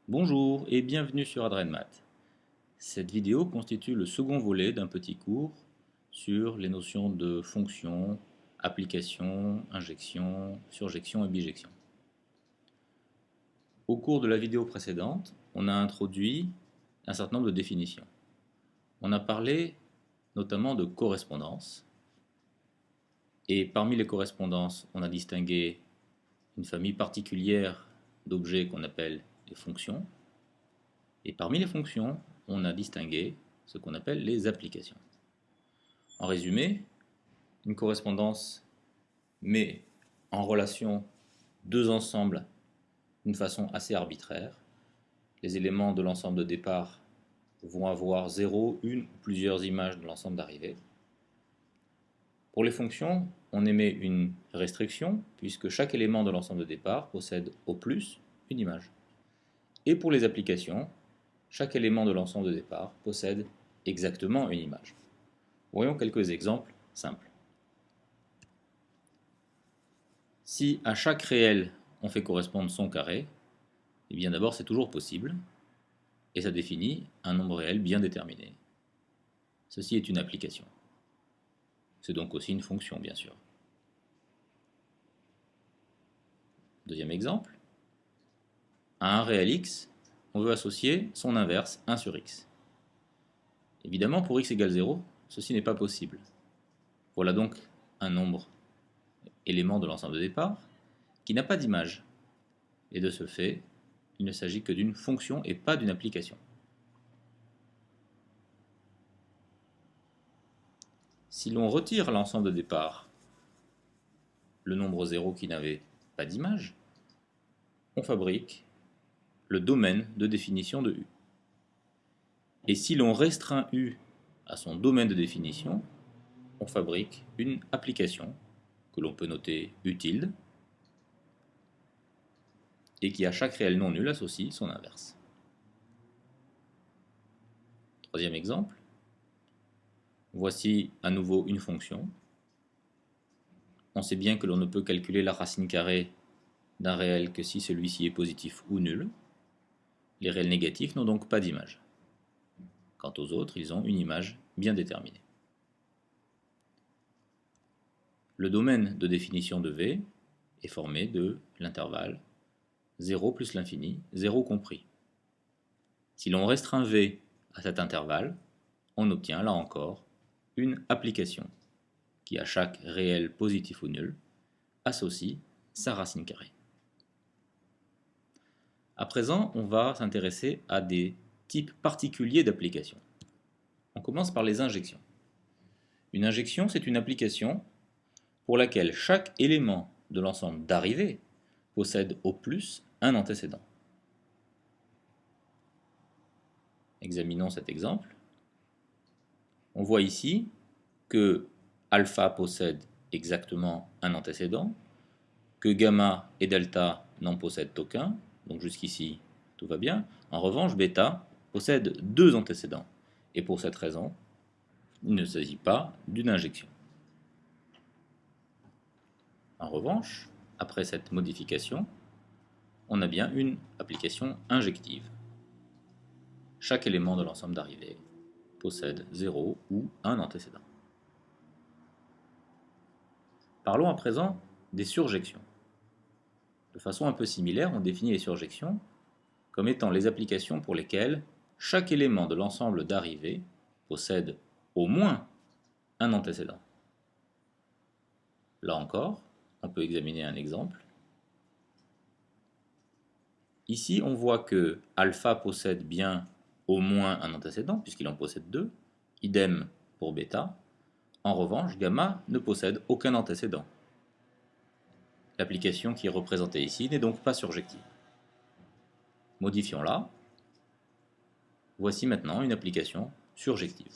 Bonjour et bienvenue sur AdrenMath. Cette vidéo constitue le second volet d'un petit cours sur les notions de fonction, application, injection, surjection et bijection. Au cours de la vidéo précédente, on a introduit un certain nombre de définitions. On a parlé notamment de correspondance, et parmi les correspondances, on a distingué une famille particulière d'objets qu'on appelle les fonctions. Et parmi les fonctions, on a distingué ce qu'on appelle les applications. En résumé, une correspondance met en relation deux ensembles d'une façon assez arbitraire. Les éléments de l'ensemble de départ vont avoir 0, une ou plusieurs images de l'ensemble d'arrivée. Pour les fonctions, on émet une restriction, puisque chaque élément de l'ensemble de départ possède au plus une image. Et pour les applications, chaque élément de l'ensemble de départ possède exactement une image. Voyons quelques exemples simples. Si à chaque réel on fait correspondre son carré, eh bien d'abord c'est toujours possible, et ça définit un nombre réel bien déterminé. Ceci est une application. C'est donc aussi une fonction, bien sûr. Deuxième exemple. À un réel x, on veut associer son inverse 1 sur x. Évidemment, pour x égale 0, ceci n'est pas possible. Voilà donc un nombre élément de l'ensemble de départ qui n'a pas d'image. Et de ce fait, il ne s'agit que d'une fonction et pas d'une application. Si l'on retire l'ensemble de départ, le nombre 0 qui n'avait pas d'image, on fabrique le domaine de définition de U. Et si l'on restreint U à son domaine de définition, on fabrique une application que l'on peut noter U tilde et qui à chaque réel non nul associe son inverse. Troisième exemple. Voici à nouveau une fonction. On sait bien que l'on ne peut calculer la racine carrée d'un réel que si celui-ci est positif ou nul. Les réels négatifs n'ont donc pas d'image. Quant aux autres, ils ont une image bien déterminée. Le domaine de définition de V est formé de l'intervalle 0 plus l'infini, 0 compris. Si l'on restreint V à cet intervalle, on obtient là encore une application qui, à chaque réel positif ou nul, associe sa racine carrée. À présent, on va s'intéresser à des types particuliers d'applications. On commence par les injections. Une injection, c'est une application pour laquelle chaque élément de l'ensemble d'arrivée possède au plus un antécédent. Examinons cet exemple. On voit ici que alpha possède exactement un antécédent, que gamma et delta n'en possèdent aucun, donc jusqu'ici tout va bien. En revanche, bêta possède deux antécédents, et pour cette raison, il ne s'agit pas d'une injection. En revanche, après cette modification, on a bien une application injective. Chaque élément de l'ensemble d'arrivée possède 0 ou un antécédent. Parlons à présent des surjections. De façon un peu similaire, on définit les surjections comme étant les applications pour lesquelles chaque élément de l'ensemble d'arrivée possède au moins un antécédent. Là encore, on peut examiner un exemple. Ici, on voit que alpha possède bien au moins un antécédent, puisqu'il en possède deux, idem pour bêta. En revanche, gamma ne possède aucun antécédent. L'application qui est représentée ici n'est donc pas surjective. Modifions-la. Voici maintenant une application surjective.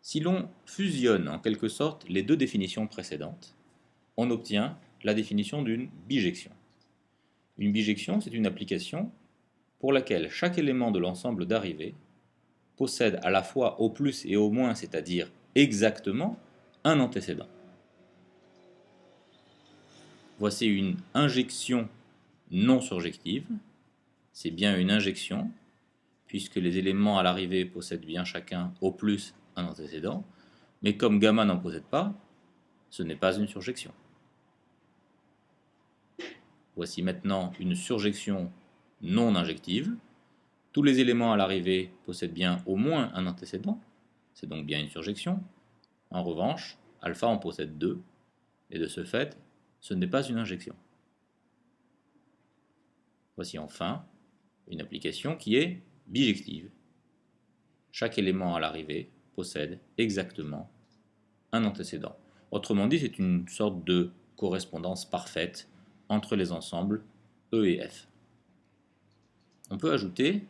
Si l'on fusionne en quelque sorte les deux définitions précédentes, on obtient la définition d'une bijection. Une bijection, c'est une application pour laquelle chaque élément de l'ensemble d'arrivée possède à la fois au plus et au moins, c'est-à-dire exactement, un antécédent. voici une injection non surjective. C'est bien une injection, puisque les éléments à l'arrivée possèdent bien chacun au plus un antécédent, mais comme gamma n'en possède pas, ce n'est pas une surjection. Voici maintenant une surjection non injective. Tous les éléments à l'arrivée possèdent bien au moins un antécédent, c'est donc bien une surjection. En revanche, alpha en possède deux, et de ce fait, ce n'est pas une injection. Voici enfin une application qui est bijective. Chaque élément à l'arrivée possède exactement un antécédent. Autrement dit, c'est une sorte de correspondance parfaite entre les ensembles E et F. On peut ajouter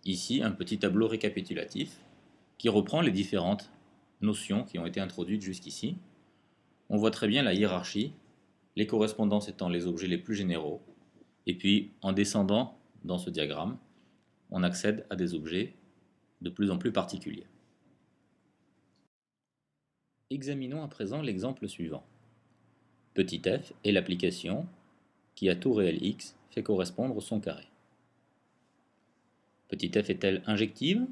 ici un petit tableau récapitulatif qui reprend les différentes notions qui ont été introduites jusqu'ici. On voit très bien la hiérarchie, les correspondances étant les objets les plus généraux, et puis en descendant dans ce diagramme, on accède à des objets de plus en plus particuliers. Examinons à présent l'exemple suivant. Petit f est l'application qui à tout réel x fait correspondre son carré. Petit f est-elle injective?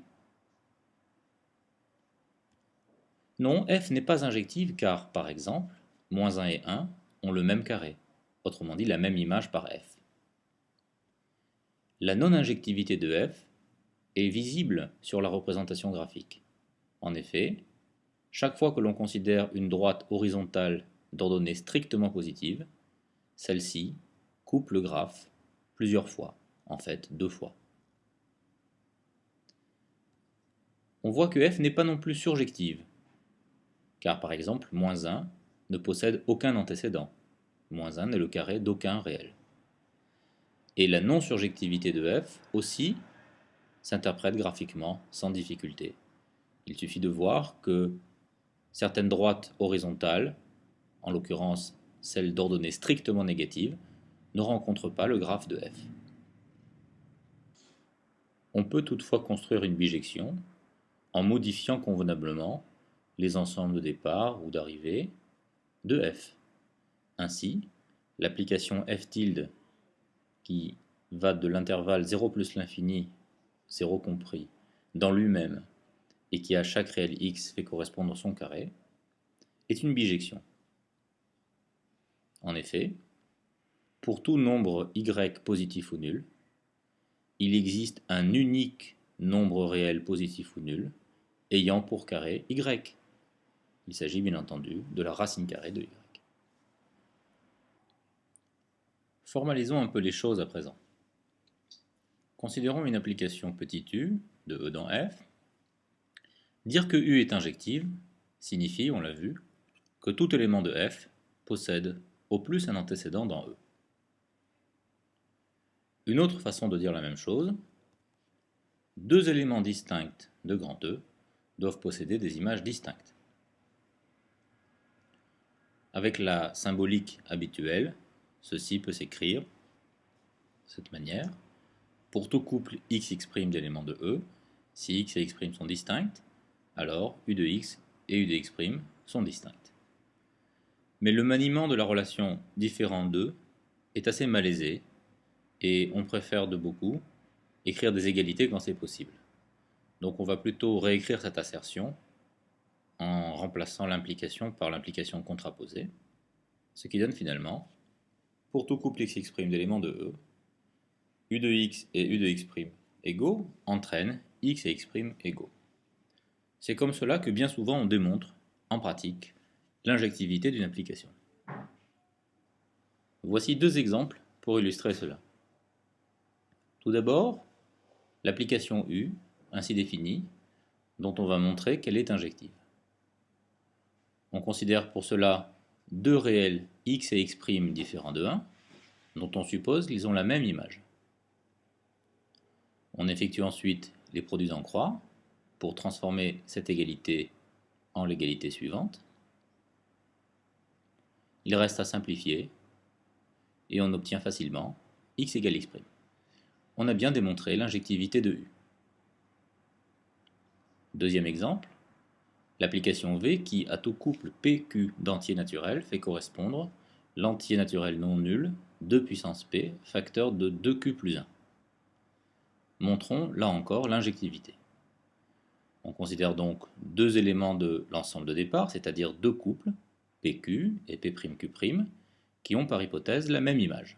Non, f n'est pas injective car, par exemple, moins 1 et 1 ont le même carré, autrement dit la même image par f. La non-injectivité de f est visible sur la représentation graphique. En effet, chaque fois que l'on considère une droite horizontale d'ordonnée strictement positive, celle-ci coupe le graphe plusieurs fois, en fait 2 fois. On voit que f n'est pas non plus surjective, car par exemple, moins 1 ne possède aucun antécédent. Moins 1 n'est le carré d'aucun réel. Et la non-surjectivité de f aussi s'interprète graphiquement sans difficulté. Il suffit de voir que certaines droites horizontales, en l'occurrence celle d'ordonnée strictement négative, ne rencontrent pas le graphe de f. On peut toutefois construire une bijection en modifiant convenablement les ensembles de départ ou d'arrivée de f. Ainsi, l'application f tilde qui va de l'intervalle 0 plus l'infini, 0 compris, dans lui-même, et qui à chaque réel x fait correspondre son carré, est une bijection. En effet, pour tout nombre y positif ou nul, il existe un unique nombre réel positif ou nul ayant pour carré y. Il s'agit bien entendu de la racine carrée de y. Formalisons un peu les choses à présent. Considérons une application petit u de E dans F. Dire que U est injective signifie, on l'a vu, que tout élément de F possède au plus un antécédent dans E. Une autre façon de dire la même chose, deux éléments distincts de grand E doivent posséder des images distinctes. Avec la symbolique habituelle, ceci peut s'écrire de cette manière. Pour tout couple x' d'éléments de E, si x et x' sont distincts, alors u de x et u de x' sont distincts. Mais le maniement de la relation différent de est assez malaisé et on préfère de beaucoup écrire des égalités quand c'est possible. Donc on va plutôt réécrire cette assertion en remplaçant l'implication par l'implication contraposée, ce qui donne finalement, pour tout couple x' d'éléments de E, u de x et u de x' égaux entraînent x et x' égaux. C'est comme cela que bien souvent on démontre, en pratique, l'injectivité d'une application. Voici deux exemples pour illustrer cela. Tout d'abord, l'application U, ainsi définie, dont on va montrer qu'elle est injective. On considère pour cela deux réels x et x' différents de 1, dont on suppose qu'ils ont la même image. On effectue ensuite les produits en croix pour transformer cette égalité en l'égalité suivante. Il reste à simplifier et on obtient facilement x égale x'. On a bien démontré l'injectivité de U. Deuxième exemple, l'application V qui, à tout couple PQ d'entiers naturels, fait correspondre l'entier naturel non nul 2 puissance p, facteur de 2q plus 1. Montrons là encore l'injectivité. On considère donc deux éléments de l'ensemble de départ, c'est-à-dire deux couples, PQ et P'Q', qui ont par hypothèse la même image.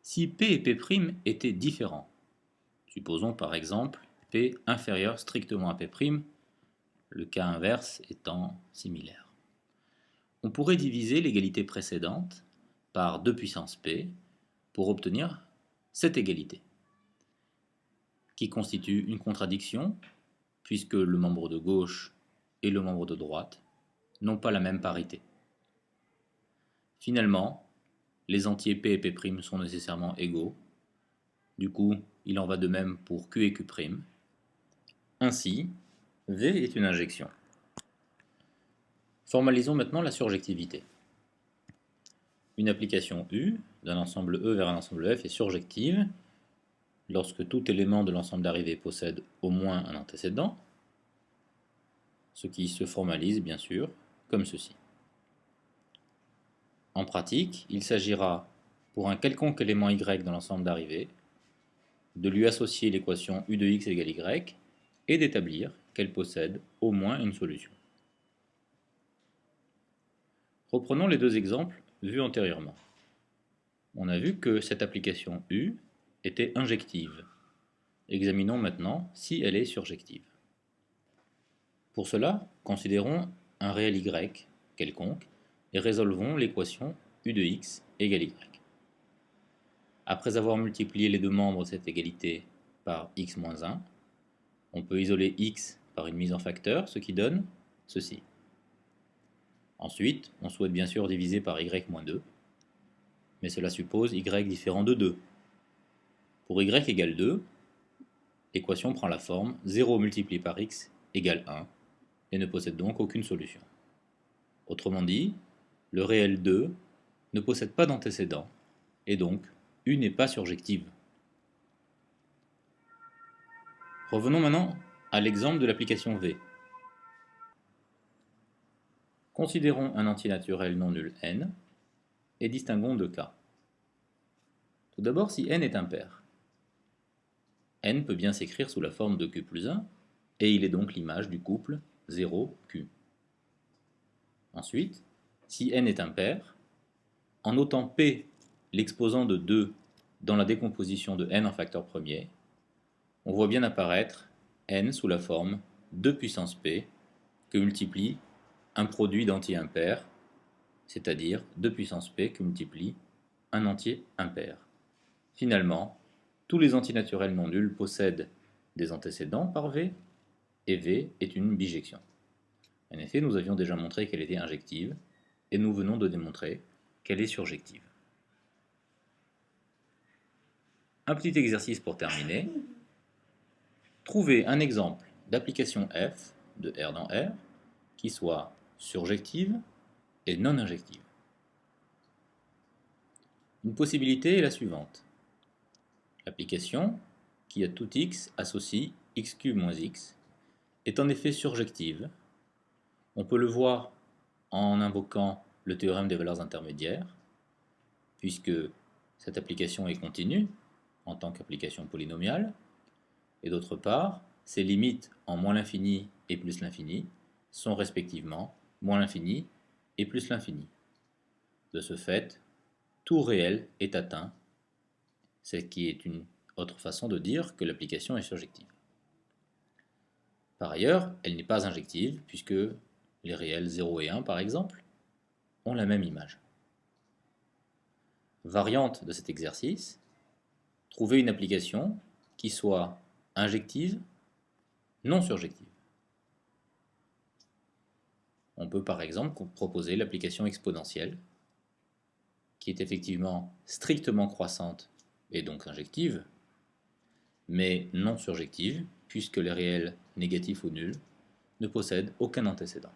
Si P et P' étaient différents, supposons par exemple P inférieur strictement à P', le cas inverse étant similaire, on pourrait diviser l'égalité précédente par 2 puissance P pour obtenir cette égalité, qui constitue une contradiction, puisque le membre de gauche et le membre de droite n'ont pas la même parité. Finalement, les entiers P et P' sont nécessairement égaux. Du coup, il en va de même pour Q et Q'. Ainsi, V est une injection. Formalisons maintenant la surjectivité. Une application U d'un ensemble E vers un ensemble F est surjective lorsque tout élément de l'ensemble d'arrivée possède au moins un antécédent, ce qui se formalise bien sûr comme ceci. En pratique, il s'agira, pour un quelconque élément y dans l'ensemble d'arrivée, de lui associer l'équation u de x égale y et d'établir qu'elle possède au moins une solution. Reprenons les deux exemples vus antérieurement. On a vu que cette application U était injective. Examinons maintenant si elle est surjective. Pour cela, considérons un réel y quelconque et résolvons l'équation u de x égale y. Après avoir multiplié les deux membres de cette égalité par x moins 1, on peut isoler x par une mise en facteur, ce qui donne ceci. Ensuite, on souhaite bien sûr diviser par y moins 2, mais cela suppose y différent de 2. Pour y égale 2, l'équation prend la forme 0 multiplié par x égale 1 et ne possède donc aucune solution. Autrement dit, le réel 2 ne possède pas d'antécédent et donc U n'est pas surjective. Revenons maintenant à l'exemple de l'application V. Considérons un entier naturel non nul n et distinguons deux cas. Tout d'abord, si n est impair, n peut bien s'écrire sous la forme de q plus 1 et il est donc l'image du couple 0q. Ensuite, si n est impair, en notant p l'exposant de 2 dans la décomposition de n en facteur premier, on voit bien apparaître n sous la forme 2 puissance p que multiplie un produit d'entiers impairs, c'est-à-dire 2 puissance p que multiplie un entier impair. Finalement, tous les entiers naturels non nuls possèdent des antécédents par V, et V est une bijection. En effet, nous avions déjà montré qu'elle était injective, et nous venons de démontrer qu'elle est surjective. Un petit exercice pour terminer. Trouvez un exemple d'application F de R dans R qui soit surjective et non injective. Une possibilité est la suivante. L'application, qui à tout x associe x³ moins x, est en effet surjective. On peut le voir en invoquant le théorème des valeurs intermédiaires, puisque cette application est continue en tant qu'application polynomiale, et d'autre part, ses limites en moins l'infini et plus l'infini sont respectivement moins l'infini et plus l'infini. De ce fait, tout réel est atteint, ce qui est une autre façon de dire que l'application est surjective. Par ailleurs, elle n'est pas injective, puisque les réels 0 et 1, par exemple, ont la même image. Variante de cet exercice, trouver une application qui soit injective, non surjective. On peut par exemple proposer l'application exponentielle, qui est effectivement strictement croissante et donc injective, mais non surjective, puisque les réels négatifs ou nuls ne possèdent aucun antécédent.